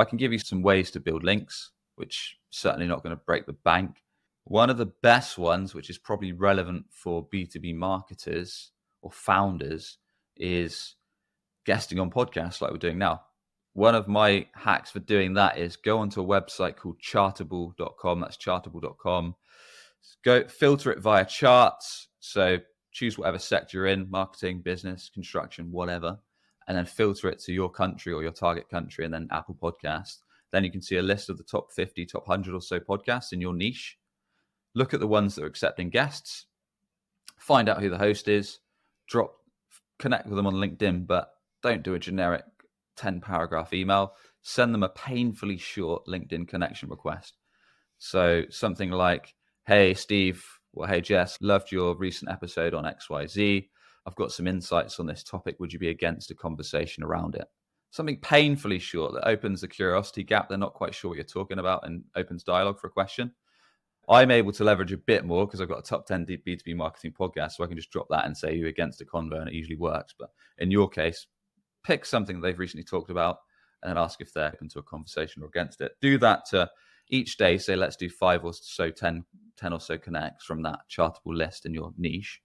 I can give you some ways to build links, which certainly not going to break the bank. One of the best ones, which is probably relevant for B2B marketers or founders, is guesting on podcasts like we're doing now. One of my hacks for doing that is go onto a website called chartable.com. That's chartable.com. Go filter it via charts. So choose whatever sector you're in, marketing, business, construction, whatever, and then filter it to your country or your target country, and then Apple Podcasts. Then you can see a list of the top 50, top 100 or so podcasts in your niche. Look at the ones that are accepting guests, find out who the host is, connect with them on LinkedIn, but don't do a generic 10-paragraph email. Send them a painfully short LinkedIn connection request. So something like, hey, Steve, or hey, Jess, loved your recent episode on XYZ. I've got some insights on this topic. Would you be against a conversation around it? Something painfully short that opens the curiosity gap. They're not quite sure what you're talking about and opens dialogue for a question. I'm able to leverage a bit more because I've got a top 10 B2B marketing podcast, so I can just drop that and say you're against a convo, and it usually works. But in your case, pick something that they've recently talked about and then ask if they're open to a conversation or against it. Do that each day. Say, let's do 5 or so, 10 or so connects from that chartable list in your niche.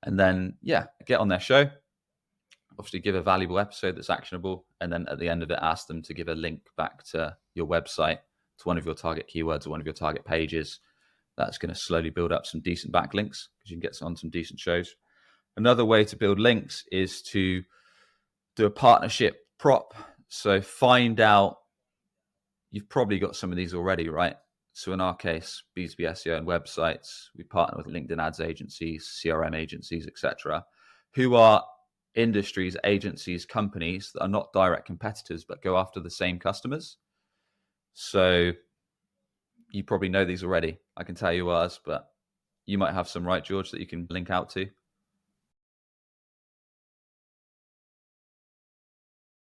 And then, get on their show. Obviously, give a valuable episode that's actionable. And then at the end of it, ask them to give a link back to your website, to one of your target keywords or one of your target pages. That's going to slowly build up some decent backlinks because you can get on some decent shows. Another way to build links is to do a partnership prop. So find out, you've probably got some of these already, right? So in our case, B2B SEO and websites, we partner with LinkedIn ads agencies, CRM agencies, etc., who are industries, agencies, companies that are not direct competitors, but go after the same customers. So you probably know these already. I can tell you ours, but you might have some, right, George, that you can link out to?